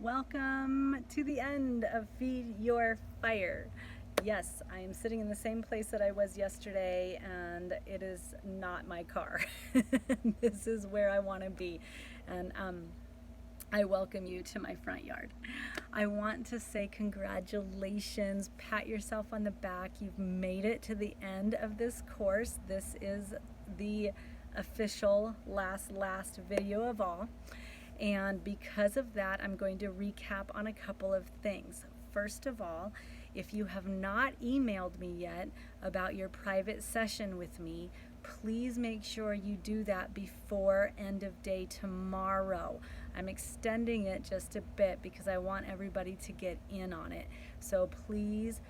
Welcome to the end of Feed Your Fire. Yes, I am sitting in the same place that I was yesterday, and it is not my car. This is where I want to be. And I welcome you to my front yard. I want to say congratulations, pat yourself on the back. You've made it to the end of this course. This is the official last video of all. And because of that, I'm going to recap on a couple of things. First of all, if you have not emailed me yet about your private session with me, please make sure you do that before end of day tomorrow. I'm extending it just a bit because I want everybody to get in on it. So please,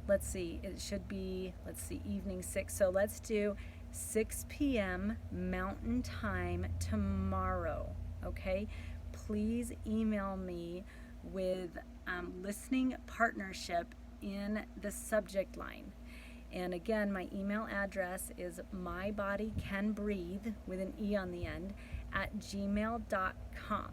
let's see, it should be, evening 6. So let's do 6 p.m. Mountain Time tomorrow. Okay, please email me with listening partnership in the subject line. And again, my email address is mybodycanbreathe with an E on the end @gmail.com.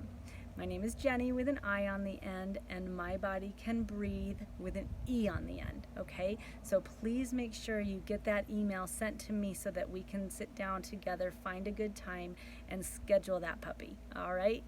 My name is Jenny with an I on the end, and mybodycanbreathe with an E on the end. Okay, so please make sure you get that email sent to me so that we can sit down together, find a good time, and schedule that puppy. All right.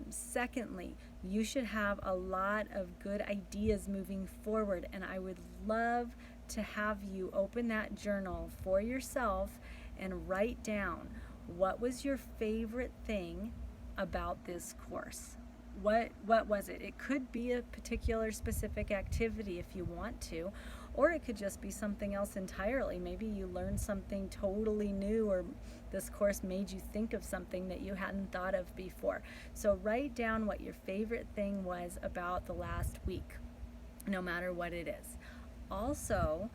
Secondly, you should have a lot of good ideas moving forward, and I would love to have you open that journal for yourself and write down what was your favorite thing about this course. What was it? It could be a particular specific activity if you want to, or it could just be something else entirely. Maybe you learned something totally new, or this course made you think of something that you hadn't thought of before. So write down what your favorite thing was about the last week, no matter what it is. Also,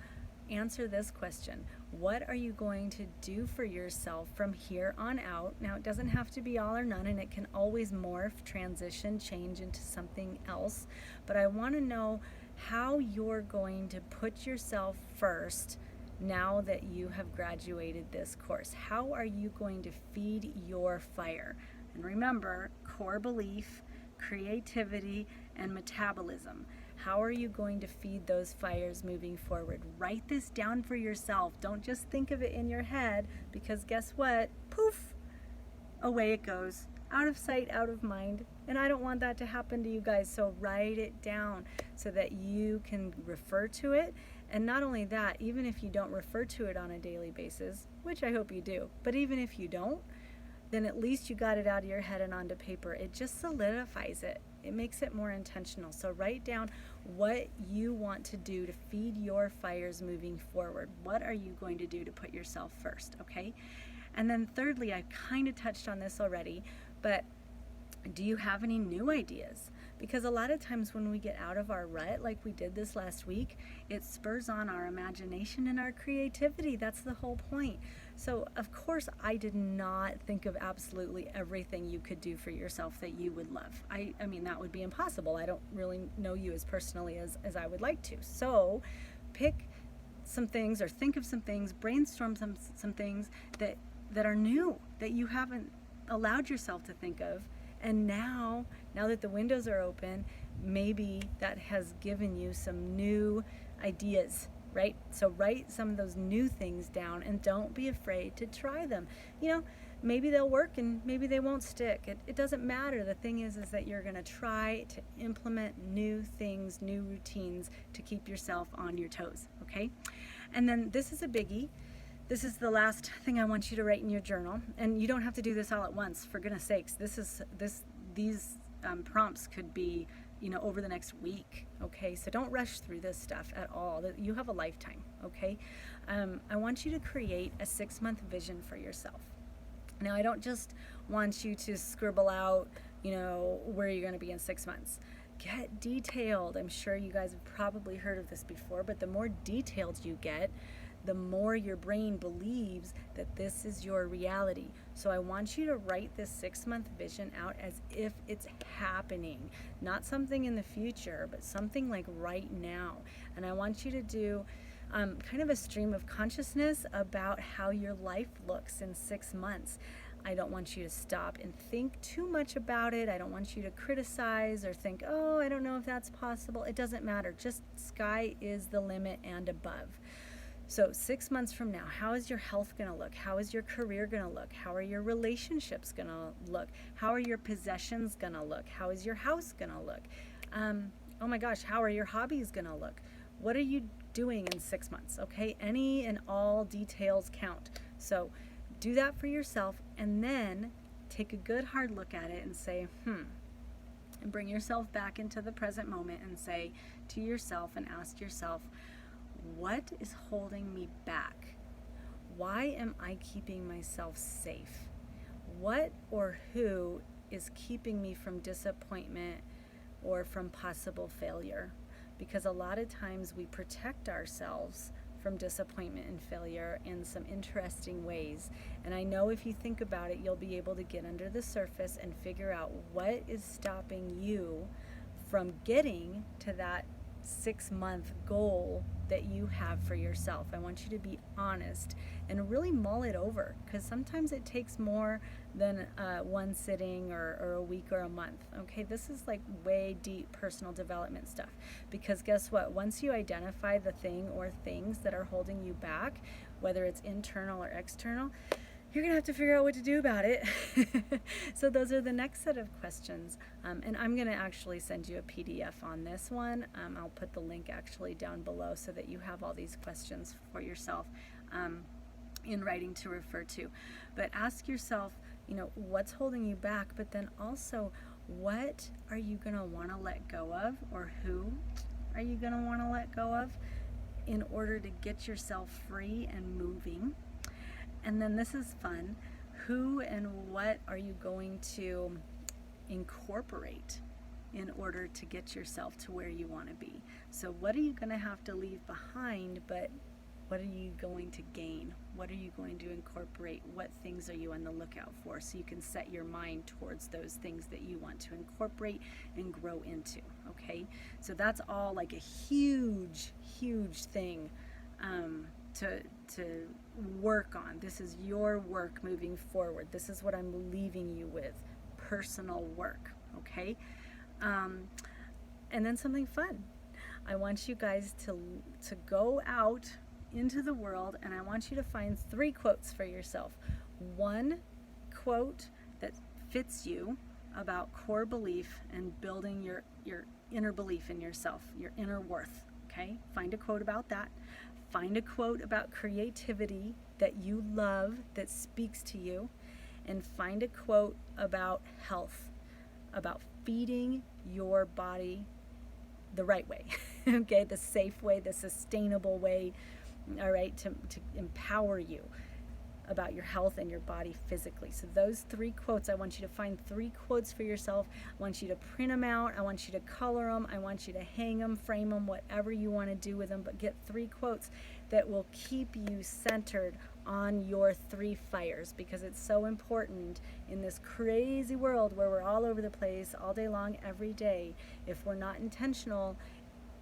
answer this question: what are you going to do for yourself from here on out? Now, it doesn't have to be all or none, and it can always morph, transition, change into something else. But I want to know how you're going to put yourself first now that you have graduated this course. How are you going to feed your fire? And remember, core belief, creativity, and metabolism. How are you going to feed those fires moving forward? Write this down for yourself. Don't just think of it in your head, because guess what? Poof, away it goes. Out of sight, out of mind. And I don't want that to happen to you guys. So write it down so that you can refer to it. And not only that, even if you don't refer to it on a daily basis, which I hope you do, but even if you don't, then at least you got it out of your head and onto paper. It just solidifies it. It makes it more intentional. So write down what you want to do to feed your fires moving forward. What are you going to do to put yourself first, okay? And then thirdly, I kind of touched on this already, but do you have any new ideas? Because a lot of times when we get out of our rut, like we did this last week, it spurs on our imagination and our creativity. That's the whole point. So, of course, I did not think of absolutely everything you could do for yourself that you would love. I mean, that would be impossible. I don't really know you as personally as I would like to. So, pick some things, or think of some things, brainstorm some things that are new, that you haven't allowed yourself to think of. And now that the windows are open, maybe that has given you some new ideas, right? So write some of those new things down, and don't be afraid to try them. You know, maybe they'll work and maybe they won't stick. It doesn't matter. The thing is that you're going to try to implement new things, new routines to keep yourself on your toes, okay? And then this is a biggie. This is the last thing I want you to write in your journal, and you don't have to do this all at once, for goodness sakes. These prompts could be, over the next week, okay? So don't rush through this stuff at all. You have a lifetime, okay? I want you to create a 6-month vision for yourself. Now, I don't just want you to scribble out, where you're going to be in 6 months. Get detailed. I'm sure you guys have probably heard of this before, but the more detailed you get, the more your brain believes that this is your reality. So I want you to write this 6-month vision out as if it's happening, not something in the future, but something like right now. And I want you to do kind of a stream of consciousness about how your life looks in 6 months. I don't want you to stop and think too much about it. I don't want you to criticize or think, oh, I don't know if that's possible. It doesn't matter. Just sky is the limit and above. So 6 months from now, how is your health going to look? How is your career going to look? How are your relationships going to look? How are your possessions going to look? How is your house going to look? Oh my gosh, how are your hobbies going to look? What are you doing in 6 months? Okay, any and all details count. So do that for yourself, and then take a good hard look at it and say, and bring yourself back into the present moment and say to yourself and ask yourself, what is holding me back? Why am I keeping myself safe? What or who is keeping me from disappointment or from possible failure? Because a lot of times we protect ourselves from disappointment and failure in some interesting ways. And I know if you think about it, you'll be able to get under the surface and figure out what is stopping you from getting to that 6-month goal that you have for yourself. I want you to be honest and really mull it over, because sometimes it takes more than one sitting or a week or a month. Okay, this is like way deep personal development stuff, because guess what? Once you identify the thing or things that are holding you back, whether it's internal or external, you're going to have to figure out what to do about it. So those are the next set of questions. And I'm going to actually send you a PDF on this one. I'll put the link actually down below so that you have all these questions for yourself in writing to refer to. But ask yourself, what's holding you back? But then also, what are you going to want to let go of, or who are you going to want to let go of in order to get yourself free and moving? And then this is fun. Who and what are you going to incorporate in order to get yourself to where you want to be? So what are you going to have to leave behind, but what are you going to gain? What are you going to incorporate? What things are you on the lookout for, so you can set your mind towards those things that you want to incorporate and grow into, okay? So that's all like a huge, huge thing to work on. This is your work moving forward. This is what I'm leaving you with, personal work, okay? And then something fun. I want you guys to go out into the world, and I want you to find 3 quotes for yourself. One quote that fits you about core belief and building your inner belief in yourself, your inner worth, okay? Find a quote about that. Find a quote about creativity that you love, that speaks to you, and find a quote about health, about feeding your body the right way, okay, the safe way, the sustainable way, all right, to empower you about your health and your body physically. So those 3 quotes, I want you to find 3 quotes for yourself. I want you to print them out. I want you to color them. I want you to hang them, frame them, whatever you want to do with them, but get 3 quotes that will keep you centered on your 3 fires, because it's so important in this crazy world where we're all over the place all day long, every day. If we're not intentional,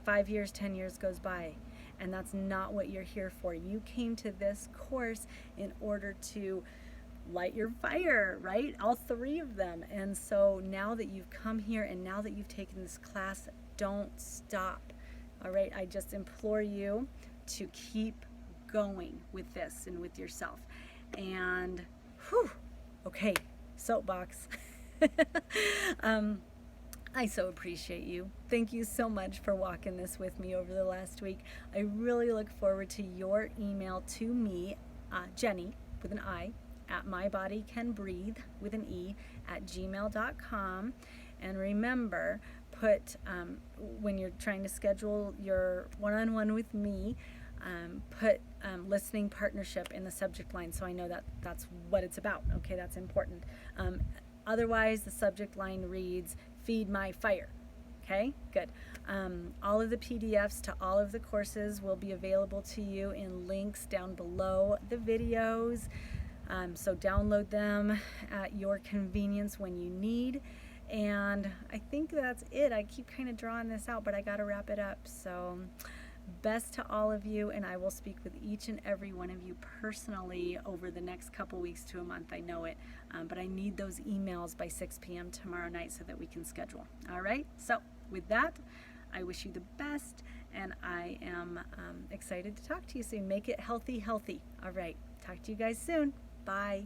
5 years, 10 years goes by. And that's not what you're here for. You came to this course in order to light your fire, right? All 3 of them. And so now that you've come here and now that you've taken this class, don't stop. All right? I just implore you to keep going with this and with yourself. And okay, soapbox. I so appreciate you. Thank you so much for walking this with me over the last week. I really look forward to your email to me, Jenny, with an I, at mybodycanbreathe, with an E, at gmail.com. And remember, put, when you're trying to schedule your one-on-one with me, put listening partnership in the subject line, so I know that that's what it's about. Okay, that's important. Otherwise, the subject line reads, Feed My Fire. Okay, good. All of the PDFs to all of the courses will be available to you in links down below the videos. So download them at your convenience when you need. And I think that's it. I keep kind of drawing this out, but I got to wrap it up. So Best to all of you, and I will speak with each and every one of you personally over the next couple weeks to a month. I know it, but I need those emails by 6 p.m. tomorrow night so that we can schedule. All right, so with that, I wish you the best, and I am excited to talk to you soon. Make it healthy, healthy. All right, talk to you guys soon. Bye.